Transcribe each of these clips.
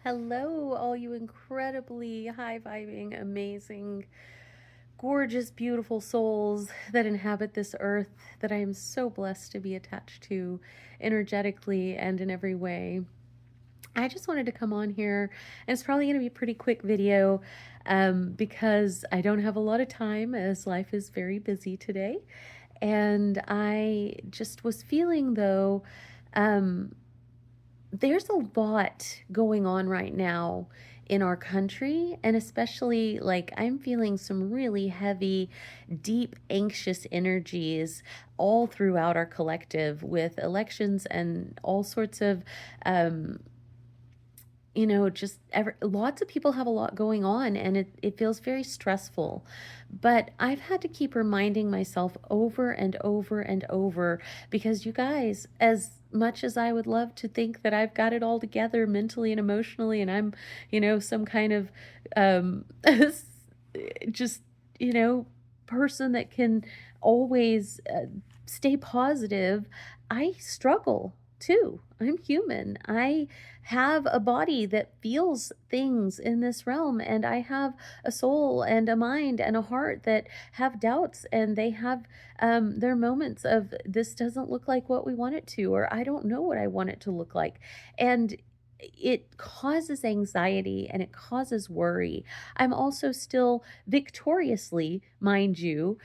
Hello, all you incredibly high vibing, amazing, gorgeous, beautiful souls that inhabit this earth that I am so blessed to be attached to energetically and in every way. I just wanted to come on here, and it's probably going to be a pretty quick video because I don't have a lot of time as life is very busy today. And I just was feeling, though, um, there's a lot going on right now in our country, and especially like I'm feeling some really heavy, deep, anxious energies all throughout our collective with elections and all sorts of um, lots of people have a lot going on, and it feels very stressful. But I've had to keep reminding myself over and over and over because you guys, as much as I would love to think that I've got it all together mentally and emotionally, and I'm, some kind of um, just, you know, person that can always stay positive, I struggle too. I'm human. I have a body that feels things in this realm, and I have a soul and a mind and a heart that have doubts, and they have their moments of this doesn't look like what we want it to, or I don't know what I want it to look like. And it causes anxiety and it causes worry. I'm also still victoriously, mind you,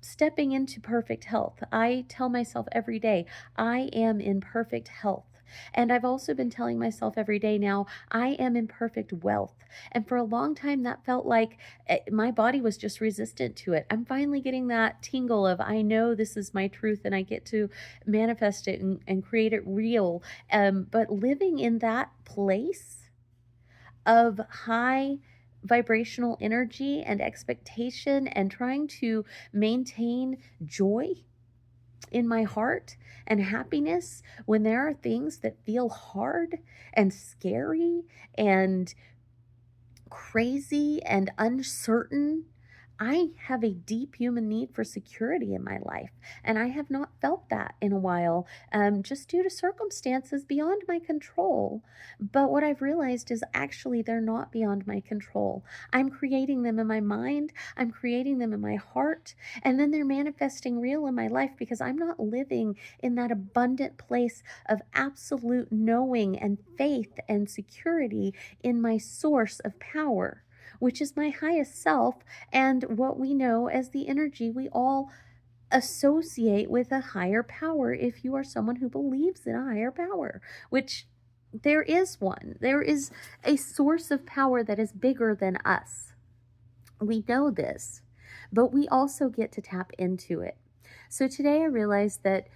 stepping into perfect health. I tell myself every day, I am in perfect health. And I've also been telling myself every day now, I am in perfect wealth. And for a long time, that felt like my body was just resistant to it. I'm finally getting that tingle of, I know this is my truth and I get to manifest it and create it real. But living in that place of high vibrational energy and expectation and trying to maintain joy in my heart and happiness when there are things that feel hard and scary and crazy and uncertain. I have a deep human need for security in my life, and I have not felt that in a while, just due to circumstances beyond my control. But what I've realized is actually they're not beyond my control. I'm creating them in my mind, I'm creating them in my heart, and then they're manifesting real in my life because I'm not living in that abundant place of absolute knowing and faith and security in my source of power, which is my highest self and what we know as the energy we all associate with a higher power if you are someone who believes in a higher power, which there is one. There is a source of power that is bigger than us. We know this, but we also get to tap into it. So today I realized that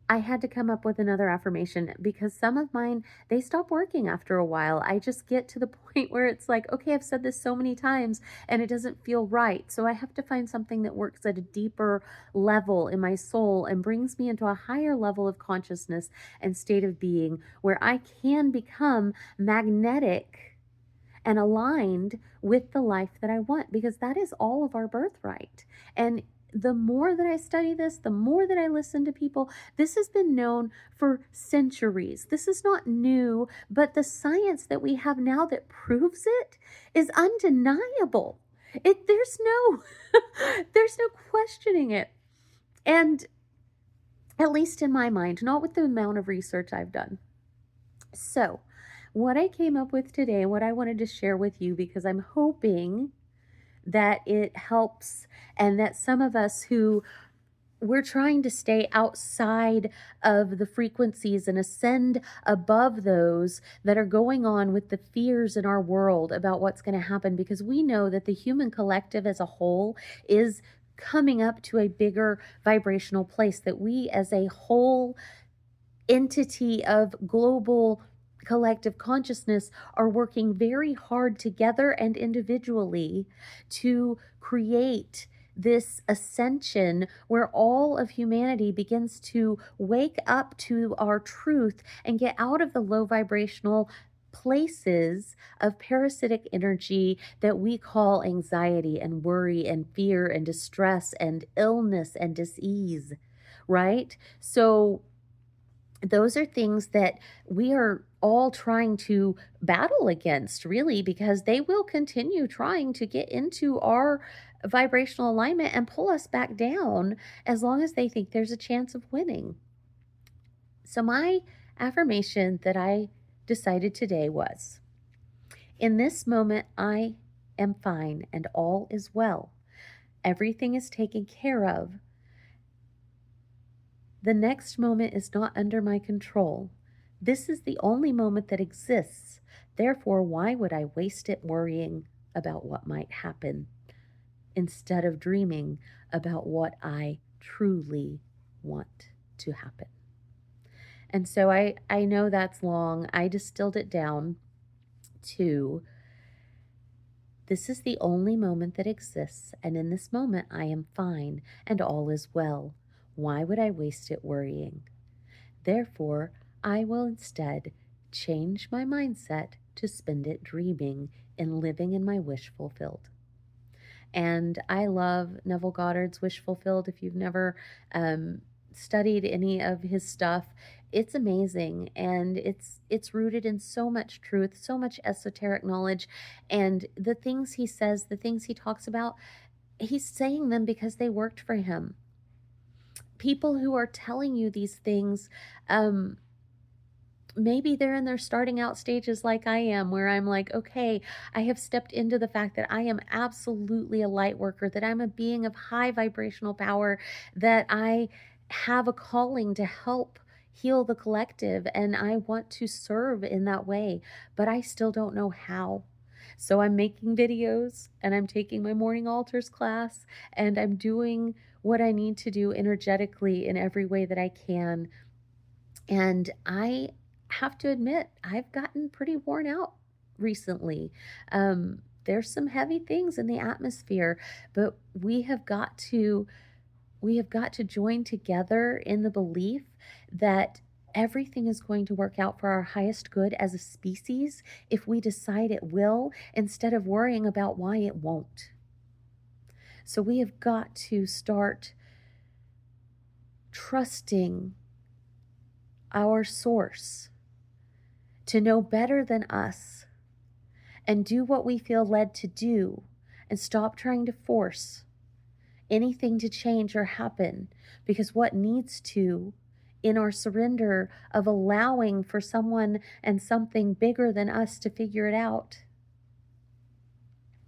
I had to come up with another affirmation because some of mine, they stop working after a while. I just get to the point where it's like, okay, I've said this so many times and it doesn't feel right. So I have to find something that works at a deeper level in my soul and brings me into a higher level of consciousness and state of being where I can become magnetic and aligned with the life that I want, because that is all of our birthright. And the more that I study this, the more that I listen to people, this has been known for centuries. This is not new, but the science that we have now that proves it is undeniable. There's no there's no questioning it. And at least in my mind, not with the amount of research I've done. So, what I came up with today, what I wanted to share with you, because I'm hoping that it helps and that some of us who we're trying to stay outside of the frequencies and ascend above those that are going on with the fears in our world about what's going to happen, because we know that the human collective as a whole is coming up to a bigger vibrational place, that we as a whole entity of global collective consciousness are working very hard together and individually to create this ascension where all of humanity begins to wake up to our truth and get out of the low vibrational places of parasitic energy that we call anxiety and worry and fear and distress and illness and disease, right? So those are things that we are all trying to battle against, really, because they will continue trying to get into our vibrational alignment and pull us back down as long as they think there's a chance of winning. So, my affirmation that I decided today was, in this moment, I am fine and all is well. Everything is taken care of. The next moment is not under my control. This is the only moment that exists. Therefore, why would I waste it worrying about what might happen instead of dreaming about what I truly want to happen? And so I know that's long. I distilled it down to, this is the only moment that exists, and in this moment I am fine and all is well. Why would I waste it worrying? Therefore, I will instead change my mindset to spend it dreaming and living in my wish fulfilled. And I love Neville Goddard's Wish Fulfilled. If you've never studied any of his stuff, it's amazing, and it's rooted in so much truth, so much esoteric knowledge, and the things he says, the things he talks about, he's saying them because they worked for him. People who are telling you these things, maybe they're in their starting out stages like I am, where I'm like, okay, I have stepped into the fact that I am absolutely a light worker, that I'm a being of high vibrational power, that I have a calling to help heal the collective, and I want to serve in that way, but I still don't know how. So I'm making videos, and I'm taking my morning altars class, and I'm doing what I need to do energetically in every way that I can. And I have to admit, I've gotten pretty worn out recently. There's some heavy things in the atmosphere, but we have got to join together in the belief that everything is going to work out for our highest good as a species if we decide it will, instead of worrying about why it won't. So we have got to start trusting our source to know better than us and do what we feel led to do, and stop trying to force anything to change or happen, because what needs to, in our surrender of allowing for someone and something bigger than us to figure it out,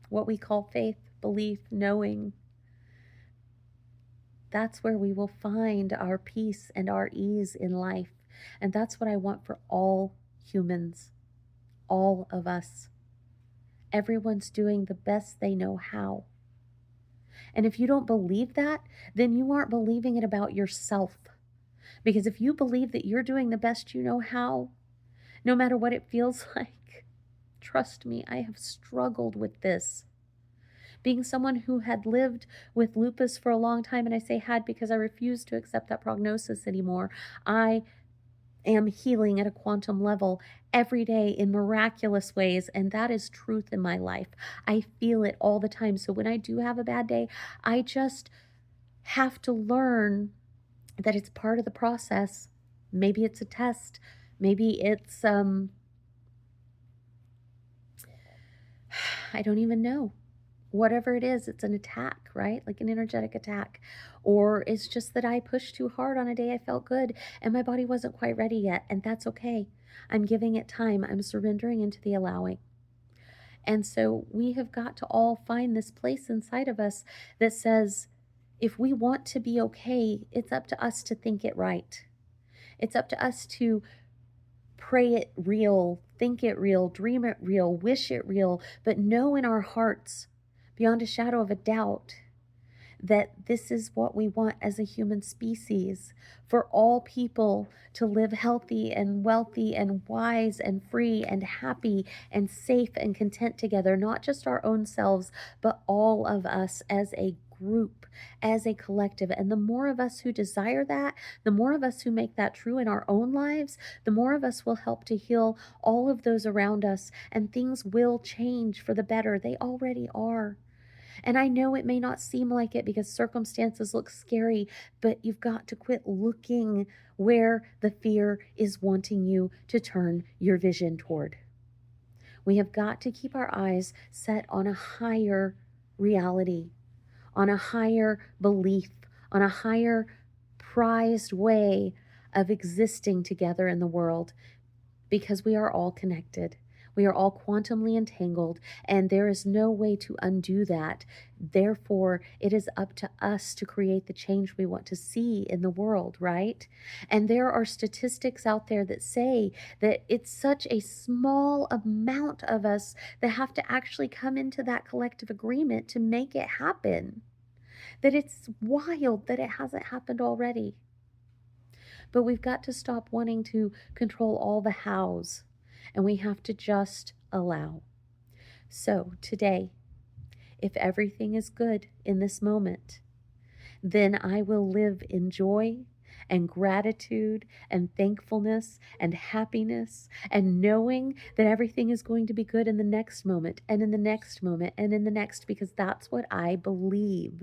what we call faith, belief, knowing, that's where we will find our peace and our ease in life. And that's what I want for all humans, all of us. Everyone's doing the best they know how. And if you don't believe that, then you aren't believing it about yourself. Because if you believe that you're doing the best you know how, no matter what it feels like, trust me, I have struggled with this. Being someone who had lived with lupus for a long time, and I say had because I refuse to accept that prognosis anymore, I am healing at a quantum level every day in miraculous ways, and that is truth in my life. I feel it all the time. So when I do have a bad day, I just have to learn that it's part of the process. Maybe it's a test. Maybe it's I don't even know. Whatever it is, it's an attack, right? Like an energetic attack. Or it's just that I pushed too hard on a day I felt good and my body wasn't quite ready yet. And that's okay. I'm giving it time. I'm surrendering into the allowing. And so we have got to all find this place inside of us that says, if we want to be okay, it's up to us to think it right. It's up to us to pray it real, think it real, dream it real, wish it real, but know in our hearts, beyond a shadow of a doubt, that this is what we want as a human species, for all people to live healthy and wealthy and wise and free and happy and safe and content together, not just our own selves, but all of us as a group, as a collective. And the more of us who desire that, the more of us who make that true in our own lives, the more of us will help to heal all of those around us, and things will change for the better. They already are. And I know it may not seem like it because circumstances look scary, but you've got to quit looking where the fear is wanting you to turn your vision toward. We have got to keep our eyes set on a higher reality, on a higher belief, on a higher prized way of existing together in the world, because we are all connected. We are all quantumly entangled, and there is no way to undo that. Therefore, it is up to us to create the change we want to see in the world, right? And there are statistics out there that say that it's such a small amount of us that have to actually come into that collective agreement to make it happen, that it's wild that it hasn't happened already. But we've got to stop wanting to control all the hows, and we have to just allow. So today, if everything is good in this moment, then I will live in joy and gratitude and thankfulness and happiness, and knowing that everything is going to be good in the next moment and in the next moment and in the next, because that's what I believe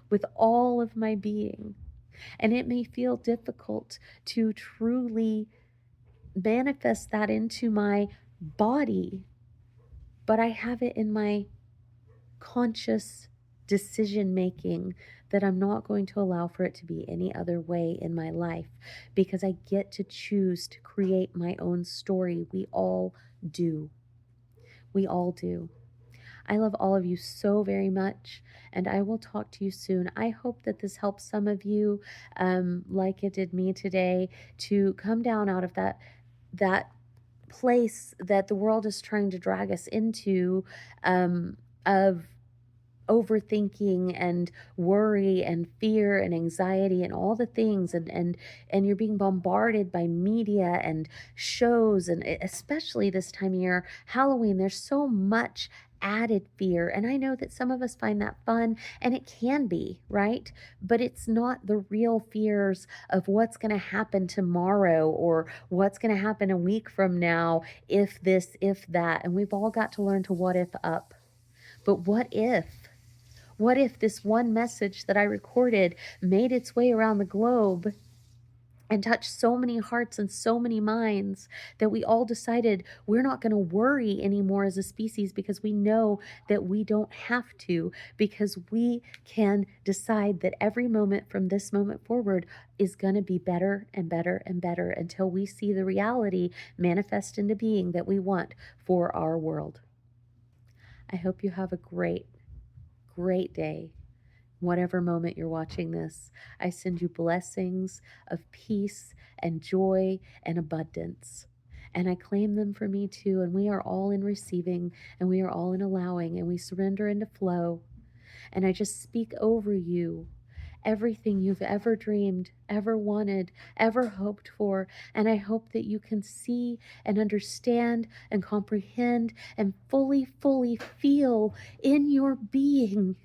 with all of my being. And it may feel difficult to truly manifest that into my body, but I have it in my conscious decision making that I'm not going to allow for it to be any other way in my life, because I get to choose to create my own story. We all do. We all do. I love all of you so very much, and I will talk to you soon. I hope that this helps some of you, like it did me today, to come down out of that place that the world is trying to drag us into, of overthinking and worry and fear and anxiety and all the things, and you're being bombarded by media and shows, and especially this time of year, Halloween, there's so much added fear. And I know that some of us find that fun, and it can be, right? But it's not the real fears of what's going to happen tomorrow or what's going to happen a week from now, if this, if that. And we've all got to learn to what if up. But what if? What if this one message that I recorded made its way around the globe and touched so many hearts and so many minds that we all decided we're not going to worry anymore as a species, because we know that we don't have to, because we can decide that every moment from this moment forward is going to be better and better and better until we see the reality manifest into being that we want for our world. I hope you have a great day, whatever moment you're watching this. I send you blessings of peace and joy and abundance. And I claim them for me too. And we are all in receiving, and we are all in allowing, and we surrender into flow. And I just speak over you everything you've ever dreamed, ever wanted, ever hoped for. And I hope that you can see and understand and comprehend and fully, fully feel in your being,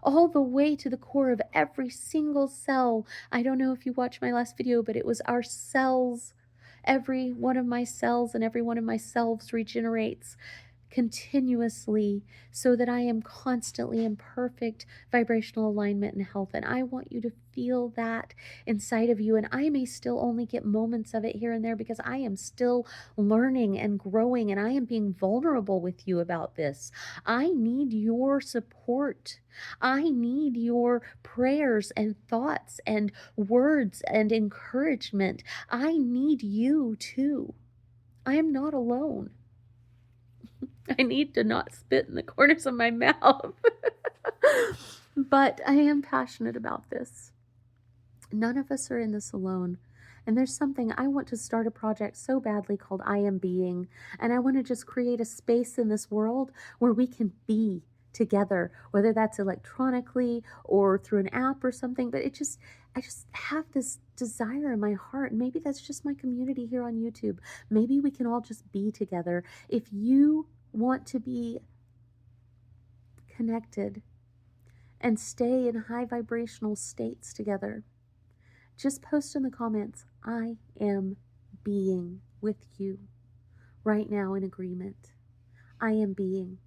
all the way to the core of every single cell. I don't know if you watched my last video, but it was our cells. Every one of my cells and every one of my selves regenerates continuously, so that I am constantly in perfect vibrational alignment and health. And I want you to feel that inside of you. And I may still only get moments of it here and there, because I am still learning and growing, and I am being vulnerable with you about this. I need your support. I need your prayers and thoughts and words and encouragement. I need you too. I am not alone. I need to not spit in the corners of my mouth. But I am passionate about this. None of us are in this alone. And there's something, I want to start a project so badly called I Am Being. And I want to just create a space in this world where we can be together, whether that's electronically or through an app or something. But I just have this desire in my heart. And maybe that's just my community here on YouTube. Maybe we can all just be together. If you want to be connected and stay in high vibrational states together, just post in the comments, I am being with you right now in agreement. I am being.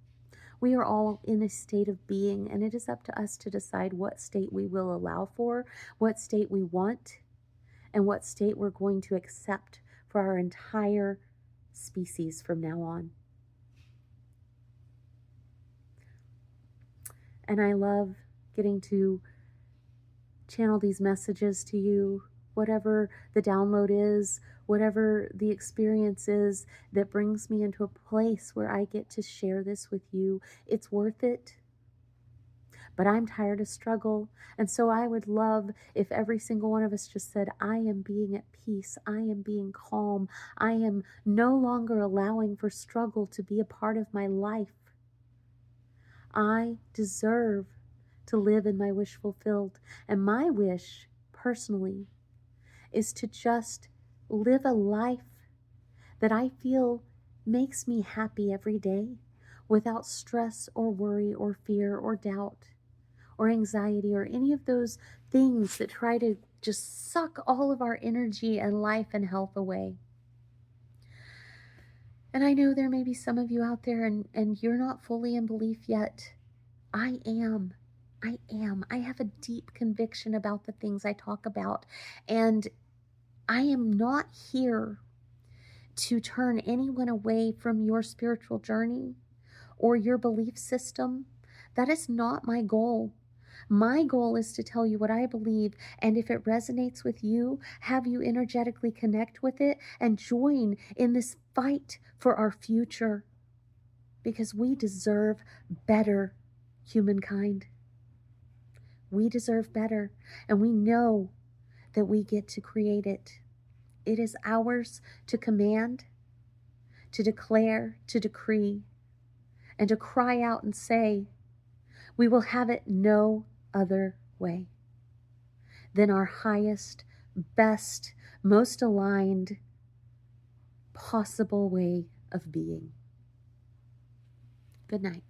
We are all in a state of being, and it is up to us to decide what state we will allow for, what state we want, and what state we're going to accept for our entire species from now on. And I love getting to channel these messages to you, whatever the download is, whatever the experience is that brings me into a place where I get to share this with you. It's worth it. But I'm tired of struggle. And so I would love if every single one of us just said, I am being at peace. I am being calm. I am no longer allowing for struggle to be a part of my life. I deserve to live in my wish fulfilled. And my wish, personally, is to just live a life that I feel makes me happy every day without stress or worry or fear or doubt or anxiety or any of those things that try to just suck all of our energy and life and health away. And I know there may be some of you out there and you're not fully in belief yet. I am. I have a deep conviction about the things I talk about. And I am not here to turn anyone away from your spiritual journey or your belief system. That is not my goal. My goal is to tell you what I believe, and if it resonates with you, have you energetically connect with it and join in this fight for our future, because we deserve better, humankind. We deserve better, and we know that we get to create it. It is ours to command, to declare, to decree, and to cry out and say, we will have it no other way than our highest, best, most aligned possible way of being. Good night.